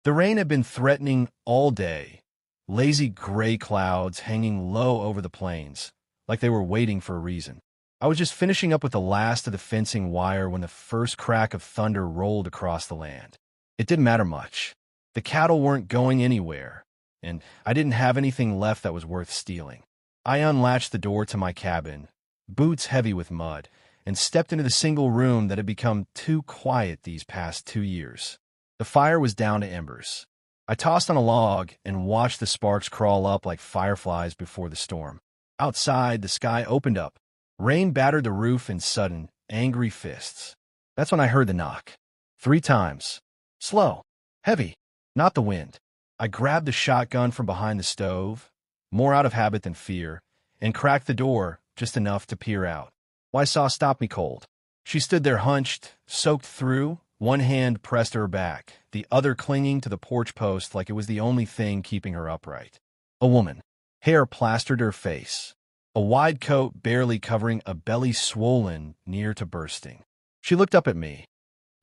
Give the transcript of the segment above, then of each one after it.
The rain had been threatening all day, lazy gray clouds hanging low over the plains, like they were waiting for a reason. I was just finishing up with the last of the fencing wire when the first crack of thunder rolled across the land. It didn't matter much. The cattle weren't going anywhere, and I didn't have anything left that was worth stealing. I unlatched the door to my cabin, boots heavy with mud, and stepped into the single room that had become too quiet these past 2 years. The fire was down to embers. I tossed on a log and watched the sparks crawl up like fireflies before the storm. Outside, the sky opened up. Rain battered the roof in sudden, angry fists. That's when I heard the knock. 3 times. Slow. Heavy. Not the wind. I grabbed the shotgun from behind the stove, more out of habit than fear, and cracked the door just enough to peer out. Why-saw stopped me cold. She stood there hunched, soaked through, one hand pressed to her back, the other clinging to the porch post like it was the only thing keeping her upright. A woman. Hair plastered her face. A wide coat barely covering a belly swollen near to bursting. She looked up at me,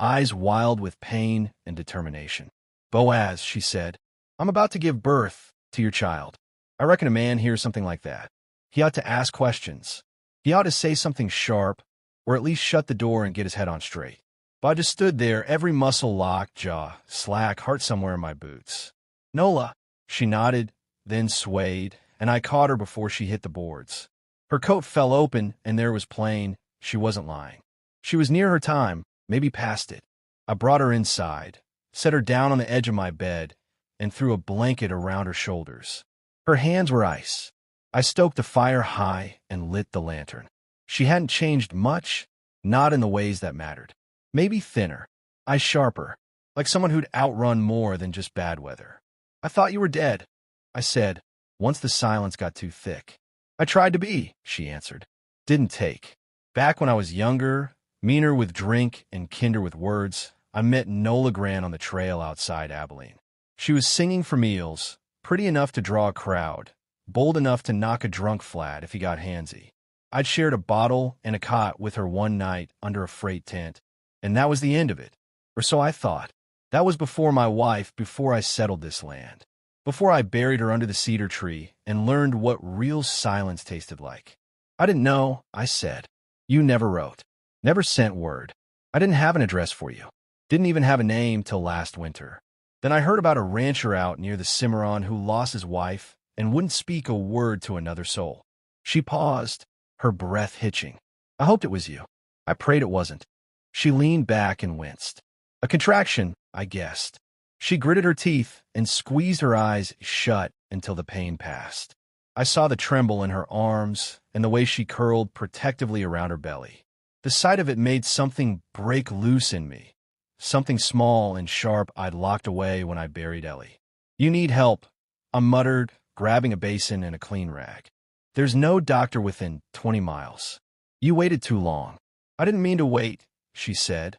eyes wild with pain and determination. "Boaz," she said, "I'm about to give birth to your child. I reckon a man hears something like that. He ought to ask questions. He ought to say something sharp, or at least shut the door and get his head on straight." But I just stood there, every muscle locked, jaw slack, heart somewhere in my boots. "Nola," she nodded, then swayed, and I caught her before she hit the boards. Her coat fell open, and there was plain she wasn't lying. She was near her time, maybe past it. I brought her inside, set her down on the edge of my bed, and threw a blanket around her shoulders. Her hands were ice. I stoked the fire high and lit the lantern. She hadn't changed much, not in the ways that mattered. Maybe thinner, eyes sharper, like someone who'd outrun more than just bad weather. "I thought you were dead," I said, once the silence got too thick. "I tried to be," she answered. "Didn't take." Back when I was younger, meaner with drink and kinder with words, I met Nola Hargrove on the trail outside Abilene. She was singing for meals, pretty enough to draw a crowd, bold enough to knock a drunk flat if he got handsy. I'd shared a bottle and a cot with her one night under a freight tent, and that was the end of it. Or so I thought. That was before my wife, before I settled this land. Before I buried her under the cedar tree and learned what real silence tasted like. "I didn't know," I said. "You never wrote. Never sent word. I didn't have an address for you. Didn't even have a name till last winter. Then I heard about a rancher out near the Cimarron who lost his wife and wouldn't speak a word to another soul." She paused, her breath hitching. "I hoped it was you. I prayed it wasn't." She leaned back and winced. "A contraction," I guessed. She gritted her teeth and squeezed her eyes shut until the pain passed. I saw the tremble in her arms and the way she curled protectively around her belly. The sight of it made something break loose in me, something small and sharp I'd locked away when I buried Ellie. "You need help," I muttered, grabbing a basin and a clean rag. "There's no doctor within 20 miles. You waited too long." "I didn't mean to wait," she said,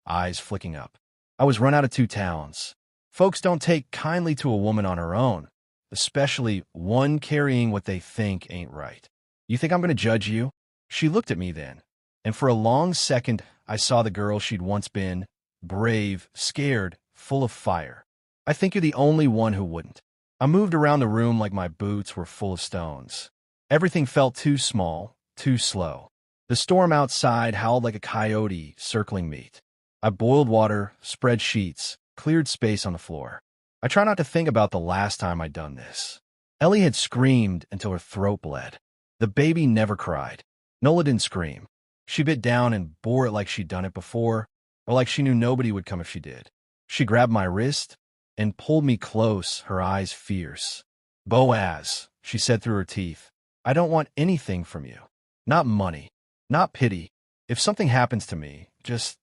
eyes flicking up. "I was run out of 2 towns. Folks don't take kindly to a woman on her own, especially one carrying what they think ain't right. You think I'm going to judge you?" She looked at me then, and for a long second I saw the girl she'd once been, brave, scared, full of fire. "I think you're the only one who wouldn't." I moved around the room like my boots were full of stones. Everything felt too small, too slow. The storm outside howled like a coyote circling meat. I boiled water, spread sheets, cleared space on the floor. I try not to think about the last time I'd done this. Ellie had screamed until her throat bled. The baby never cried. Nola didn't scream. She bit down and bore it like she'd done it before, or like she knew nobody would come if she did. She grabbed my wrist and pulled me close, her eyes fierce. "Boaz," she said through her teeth, "I don't want anything from you. Not money, not pity. If something happens to me, just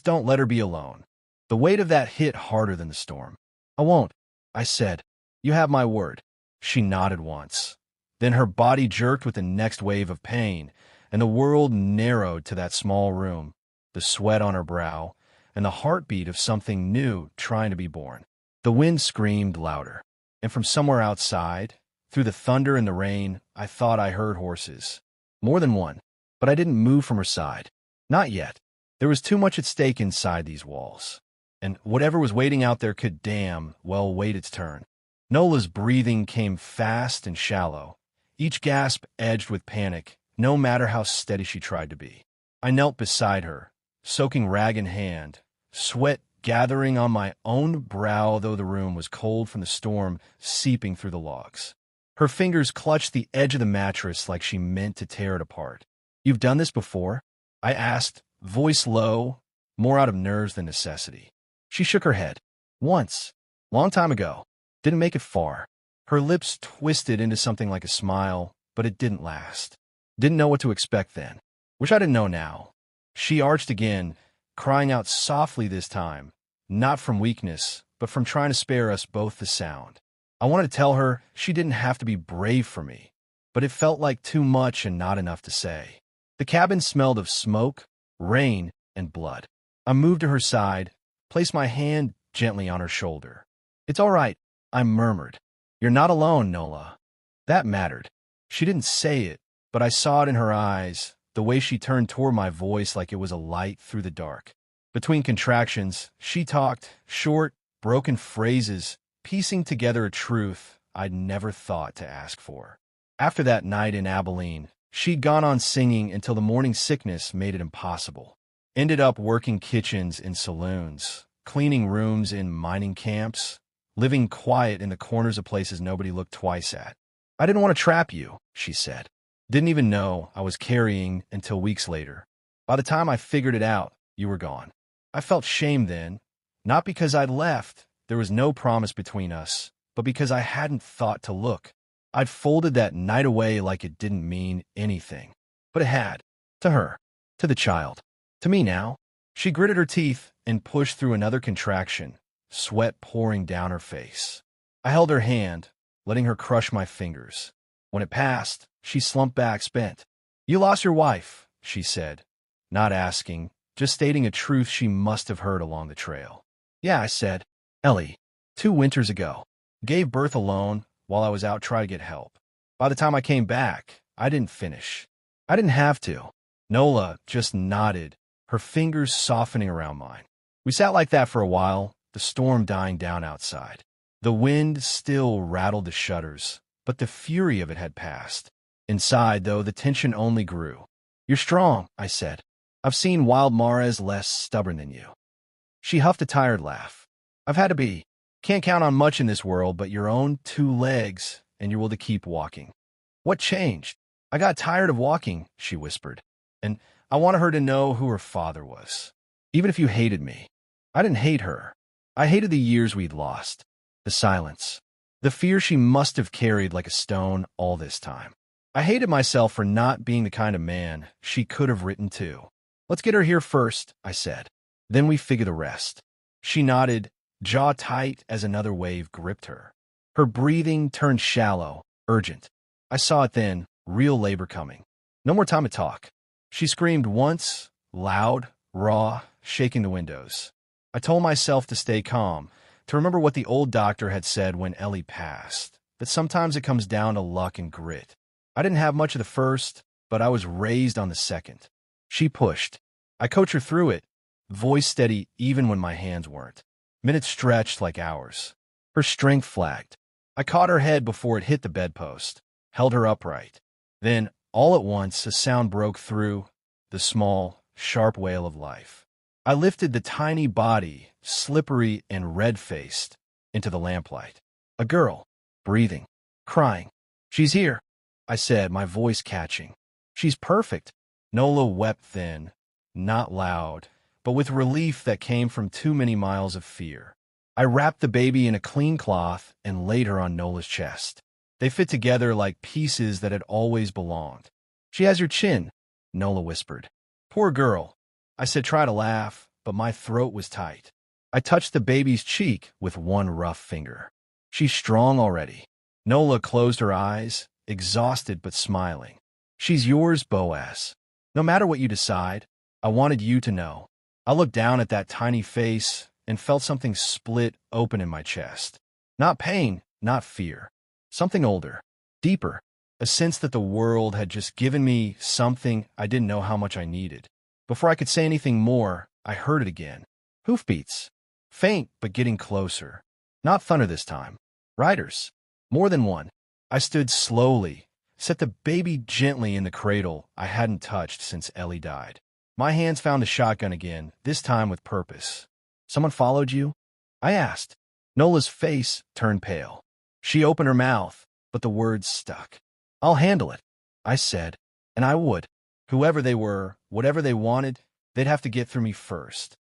don't let her be alone." The weight of that hit harder than the storm. "I won't," I said. "You have my word." She nodded once. Then her body jerked with the next wave of pain, and the world narrowed to that small room, the sweat on her brow, and the heartbeat of something new trying to be born. The wind screamed louder, and from somewhere outside, through the thunder and the rain, I thought I heard horses. More than one, but I didn't move from her side. Not yet. There was too much at stake inside these walls. and whatever was waiting out there could damn well wait its turn. Nola's breathing came fast and shallow, each gasp edged with panic, no matter how steady she tried to be. I knelt beside her, soaking rag in hand, sweat gathering on my own brow though the room was cold from the storm seeping through the logs. Her fingers clutched the edge of the mattress like she meant to tear it apart. "You've done this before?" I asked, voice low, more out of nerves than necessity. She shook her head. "Once. Long time ago. Didn't make it far." Her lips twisted into something like a smile, but it didn't last. Didn't know what to expect then. Wish I didn't know now. She arched again, crying out softly this time, not from weakness, but from trying to spare us both the sound. I wanted to tell her she didn't have to be brave for me, but it felt like too much and not enough to say. The cabin smelled of smoke, rain, and blood. I moved to her side, placed my hand gently on her shoulder. "It's all right," I murmured. "You're not alone, Nola." That mattered. She didn't say it, but I saw it in her eyes, the way she turned toward my voice like it was a light through the dark. Between contractions, she talked, short, broken phrases, piecing together a truth I'd never thought to ask for. After that night in Abilene, she'd gone on singing until the morning sickness made it impossible. Ended up working kitchens in saloons, cleaning rooms in mining camps, living quiet in the corners of places nobody looked twice at. "I didn't want to trap you," she said. "Didn't even know I was carrying until weeks later. By the time I figured it out, you were gone." I felt shame then, not because I'd left, there was no promise between us, but because I hadn't thought to look. I'd folded that night away like it didn't mean anything. But it had. To her. To the child. To me now. She gritted her teeth and pushed through another contraction, sweat pouring down her face. I held her hand, letting her crush my fingers. When it passed, she slumped back, spent. "You lost your wife," she said, not asking, just stating a truth she must have heard along the trail. "Yeah," I said. "Ellie, 2 winters ago. Gave birth alone while I was out trying to get help. By the time I came back, I didn't finish. I didn't have to." Nola just nodded, her fingers softening around mine. We sat like that for a while, the storm dying down outside. The wind still rattled the shutters, but the fury of it had passed. Inside, though, the tension only grew. "You're strong," I said. "I've seen wild Maras less stubborn than you." She huffed a tired laugh. "I've had to be. Can't count on much in this world but your own 2 legs, and you're able to keep walking." "What changed?" "I got tired of walking," she whispered. "And I wanted her to know who her father was. Even if you hated me." I didn't hate her. I hated the years we'd lost. The silence. The fear she must have carried like a stone all this time. I hated myself for not being the kind of man she could have written to. "Let's get her here first," I said. "Then we figure the rest." She nodded, jaw tight as another wave gripped her. Her breathing turned shallow, urgent. I saw it then, real labor coming. No more time to talk. She screamed once, loud, raw, shaking the windows. I told myself to stay calm, to remember what the old doctor had said when Ellie passed, that sometimes it comes down to luck and grit. I didn't have much of the first, but I was raised on the second. She pushed. I coached her through it, voice steady even when my hands weren't. Minutes stretched like hours. Her strength flagged. I caught her head before it hit the bedpost, held her upright. Then, all at once, a sound broke through, the small, sharp wail of life. I lifted the tiny body, slippery and red-faced, into the lamplight. A girl, breathing, crying. "She's here," I said, my voice catching. "She's perfect." Nola wept then, not loud, but with relief that came from too many miles of fear. I wrapped the baby in a clean cloth and laid her on Nola's chest. They fit together like pieces that had always belonged. "She has your chin," Nola whispered. "Poor girl." I said, try to laugh, but my throat was tight. I touched the baby's cheek with one rough finger. "She's strong already." Nola closed her eyes, exhausted but smiling. "She's yours, Boaz. No matter what you decide, I wanted you to know." I looked down at that tiny face and felt something split open in my chest. Not pain, not fear. Something older, deeper, a sense that the world had just given me something I didn't know how much I needed. Before I could say anything more, I heard it again. Hoofbeats. Faint, but getting closer. Not thunder this time. Riders. More than one. I stood slowly, set the baby gently in the cradle I hadn't touched since Ellie died. My hands found the shotgun again, this time with purpose. Someone followed you? I asked. Nola's face turned pale. She opened her mouth, but the words stuck. I'll handle it, I said, and I would. Whoever they were, whatever they wanted, they'd have to get through me first.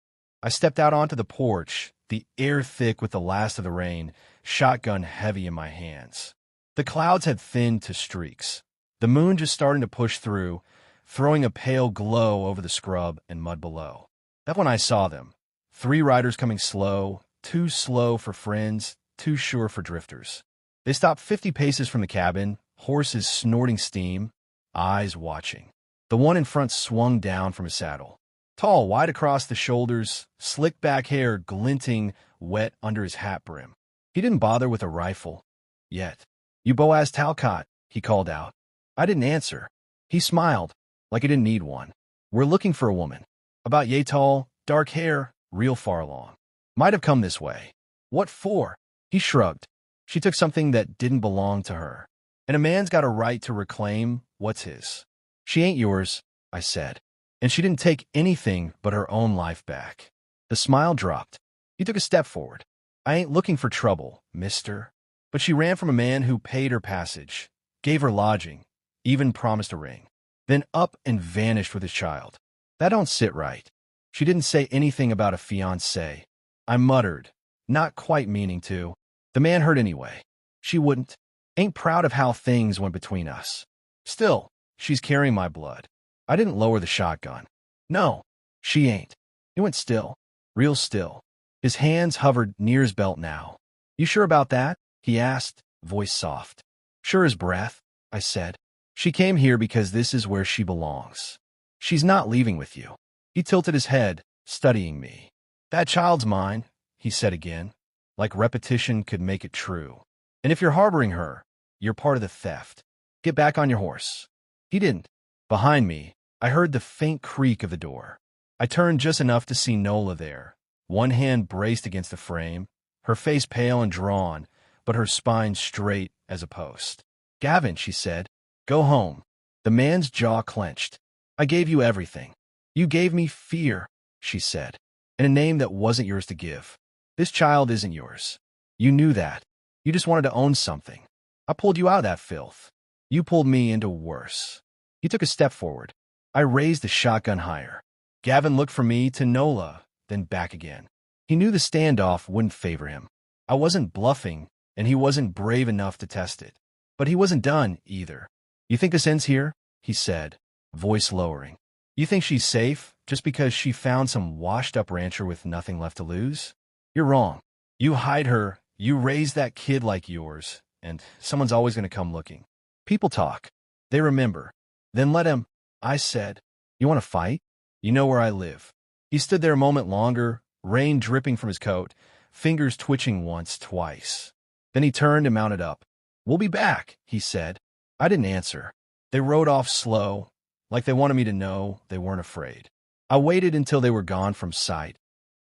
I stepped out onto the porch, the air thick with the last of the rain, shotgun heavy in my hands. The clouds had thinned to streaks. The moon just starting to push through, throwing a pale glow over the scrub and mud below. That's when I saw them. 3 riders coming slow, too slow for friends, too sure for drifters. They stopped 50 paces from the cabin, horses snorting steam, eyes watching. The one in front swung down from his saddle. Tall, wide across the shoulders, slick back hair glinting wet under his hat brim. He didn't bother with a rifle. Yet. You Boaz Talcott, he called out. I didn't answer. He smiled, like he didn't need one. We're looking for a woman. About yay tall, dark hair, real far along. Might have come this way. What for? He shrugged. She took something that didn't belong to her. And a man's got a right to reclaim what's his. She ain't yours, I said. And she didn't take anything but her own life back. The smile dropped. He took a step forward. I ain't looking for trouble, mister. But she ran from a man who paid her passage, gave her lodging, even promised a ring. Then up and vanished with his child. That don't sit right. She didn't say anything about a fiancé. I muttered, not quite meaning to. The man heard anyway. She wouldn't. Ain't proud of how things went between us. Still, she's carrying my blood. I didn't lower the shotgun. No, she ain't. He went still, real still. His hands hovered near his belt now. You sure about that? He asked, voice soft. Sure as breath, I said. She came here because this is where she belongs. She's not leaving with you. He tilted his head, studying me. That child's mine, he said again, like repetition could make it true. And if you're harboring her, you're part of the theft. Get back on your horse. He didn't. Behind me, I heard the faint creak of the door. I turned just enough to see Nola there, one hand braced against the frame, her face pale and drawn, but her spine straight as a post. Gavin, she said, go home. The man's jaw clenched. I gave you everything. You gave me fear, she said, and a name that wasn't yours to give. This child isn't yours. You knew that. You just wanted to own something. I pulled you out of that filth. You pulled me into worse. He took a step forward. I raised the shotgun higher. Gavin looked from me to Nola, then back again. He knew the standoff wouldn't favor him. I wasn't bluffing, and he wasn't brave enough to test it. But he wasn't done, either. You think this ends here? He said, voice lowering. You think she's safe just because she found some washed-up rancher with nothing left to lose? You're wrong. You hide her, you raise that kid like yours, and someone's always going to come looking. People talk. They remember. Then let him, I said. You want to fight? You know where I live. He stood there a moment longer, rain dripping from his coat, fingers twitching once, twice. Then he turned and mounted up. We'll be back, he said. I didn't answer. They rode off slow, like they wanted me to know they weren't afraid. I waited until they were gone from sight,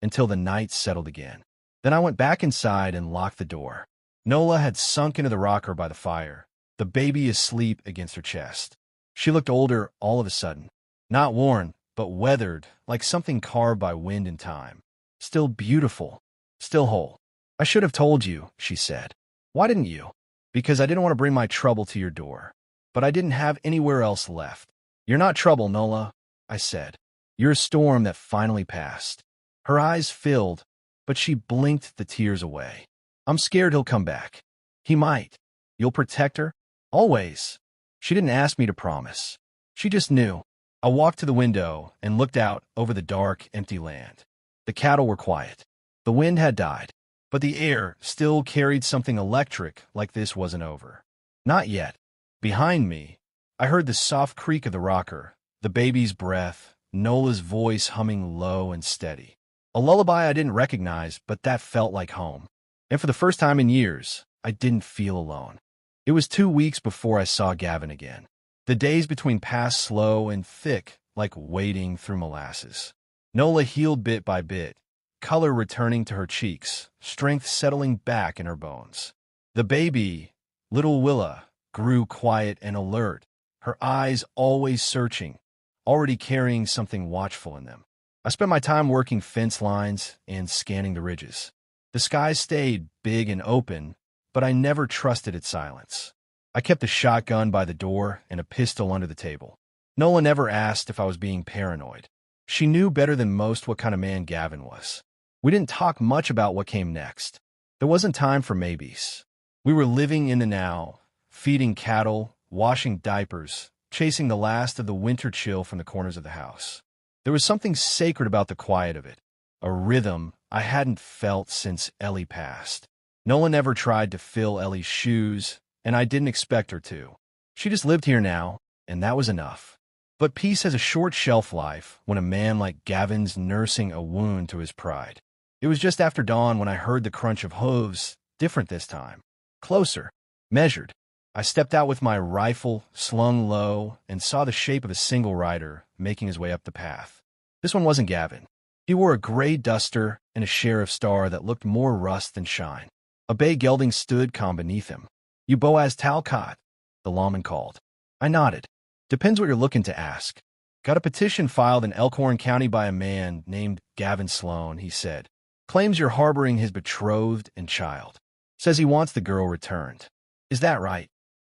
until the night settled again. Then I went back inside and locked the door. Nola had sunk into the rocker by the fire, the baby asleep against her chest. She looked older all of a sudden. Not worn, but weathered, like something carved by wind and time. Still beautiful, still whole. I should have told you, she said. Why didn't you? Because I didn't want to bring my trouble to your door. But I didn't have anywhere else left. You're not trouble, Nola, I said. You're a storm that finally passed. Her eyes filled, but she blinked the tears away. I'm scared he'll come back. He might. You'll protect her? Always. She didn't ask me to promise. She just knew. I walked to the window and looked out over the dark, empty land. The cattle were quiet. The wind had died, but the air still carried something electric like this wasn't over. Not yet. Behind me, I heard the soft creak of the rocker, the baby's breath, Nola's voice humming low and steady. A lullaby I didn't recognize, but that felt like home. And for the first time in years, I didn't feel alone. It was 2 weeks before I saw Gavin again. The days between passed slow and thick, like wading through molasses. Nola healed bit by bit, color returning to her cheeks, strength settling back in her bones. The baby, little Willa, grew quiet and alert, her eyes always searching, already carrying something watchful in them. I spent my time working fence lines and scanning the ridges. The sky stayed big and open, but I never trusted its silence. I kept a shotgun by the door and a pistol under the table. Nola never asked if I was being paranoid. She knew better than most what kind of man Gavin was. We didn't talk much about what came next. There wasn't time for maybes. We were living in the now, feeding cattle, washing diapers, chasing the last of the winter chill from the corners of the house. There was something sacred about the quiet of it, a rhythm I hadn't felt since Ellie passed. Nola never tried to fill Ellie's shoes, and I didn't expect her to. She just lived here now, and that was enough. But peace has a short shelf life when a man like Gavin's nursing a wound to his pride. It was just after dawn when I heard the crunch of hooves, different this time. Closer, measured. I stepped out with my rifle slung low and saw the shape of a single rider making his way up the path. This one wasn't Gavin. He wore a gray duster and a sheriff's star that looked more rust than shine. A bay gelding stood calm beneath him. "You Boaz Talcott," the lawman called. I nodded. "Depends what you're looking to ask." "Got a petition filed in Elkhorn County by a man named Gavin Sloan," he said. "Claims you're harboring his betrothed and child. Says he wants the girl returned. Is that right?"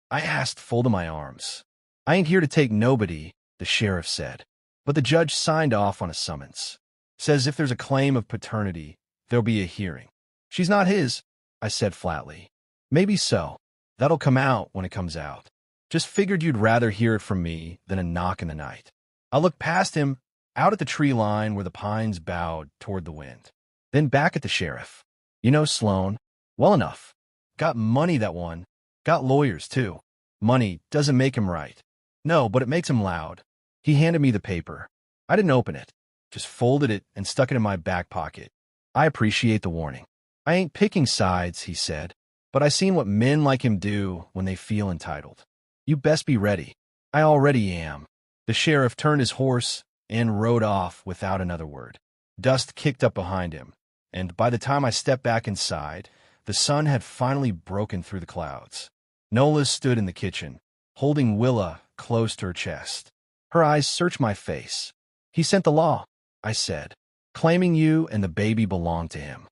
I asked, folding my arms. "I ain't here to take nobody," the sheriff said. But the judge signed off on a summons. Says if there's a claim of paternity, there'll be a hearing. "She's not his," I said flatly. "Maybe so. That'll come out when it comes out. Just figured you'd rather hear it from me than a knock in the night." I looked past him, out at the tree line where the pines bowed toward the wind. Then back at the sheriff. "You know Sloan? Well enough. Got money, that one. Got lawyers, too. Money doesn't make him right. No, but it makes him loud." He handed me the paper. I didn't open it, just folded it and stuck it in my back pocket. "I appreciate the warning. I ain't picking sides," he said, "but I seen what men like him do when they feel entitled. You best be ready." "I already am." The sheriff turned his horse and rode off without another word. Dust kicked up behind him, and by the time I stepped back inside, the sun had finally broken through the clouds. Nola stood in the kitchen, holding Willa close to her chest. Her eyes searched my face. "He sent the law," I said, "claiming you and the baby belonged to him."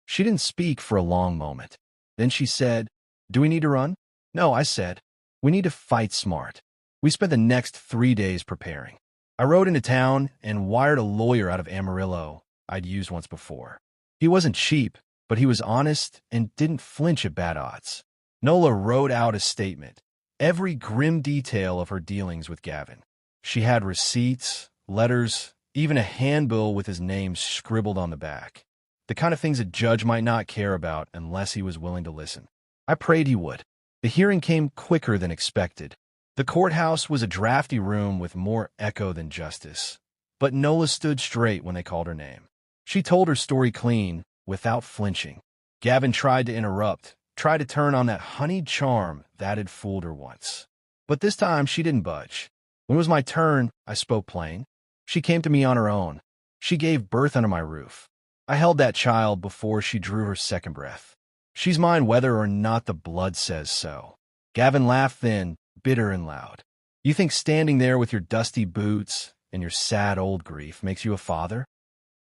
She didn't speak for a long moment. Then she said, "Do we need to run?" "No," I said. "We need to fight smart." We spent the next 3 days preparing. I rode into town and wired a lawyer out of Amarillo I'd used once before. He wasn't cheap, but he was honest and didn't flinch at bad odds. Nola wrote out a statement, every grim detail of her dealings with Gavin. She had receipts, letters, even a handbill with his name scribbled on the back. The kind of things a judge might not care about unless he was willing to listen. I prayed he would. The hearing came quicker than expected. The courthouse was a drafty room with more echo than justice. But Nola stood straight when they called her name. She told her story clean, without flinching. Gavin tried to interrupt, tried to turn on that honeyed charm that had fooled her once. But this time she didn't budge. When it was my turn, I spoke plain. She came to me on her own. She gave birth under my roof. I held that child before she drew her second breath. She's mine whether or not the blood says so. Gavin laughed then, bitter and loud. "You think standing there with your dusty boots and your sad old grief makes you a father?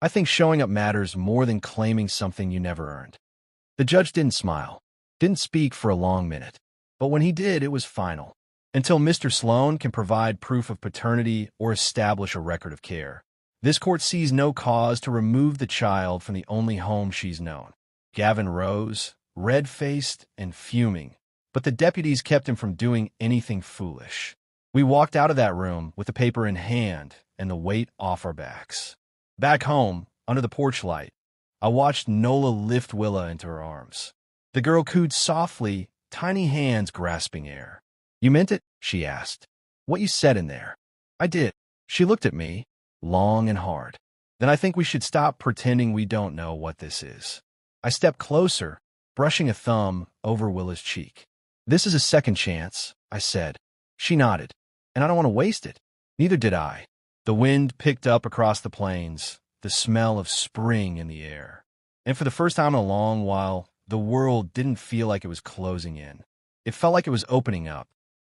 I think showing up matters more than claiming something you never earned." The judge didn't smile, didn't speak for a long minute. But when he did, it was final. Until Mr. Sloan can provide proof of paternity or establish a record of care, this court sees no cause to remove the child from the only home she's known. Gavin rose, red-faced and fuming, but the deputies kept him from doing anything foolish. We walked out of that room with the paper in hand and the weight off our backs. Back home, under the porch light, I watched Nola lift Willa into her arms. The girl cooed softly, tiny hands grasping air. "You meant it?" she asked. "What you said in there?" "I did." She looked at me, long and hard. "Then I think we should stop pretending we don't know what this is." I stepped closer, brushing a thumb over Willa's cheek. "This is a second chance," I said. She nodded. "And I don't want to waste it." Neither did I. The wind picked up across the plains. The the smell of spring in the air. And for the first time in a long while, the world didn't feel like it was closing in. It felt like it was opening up,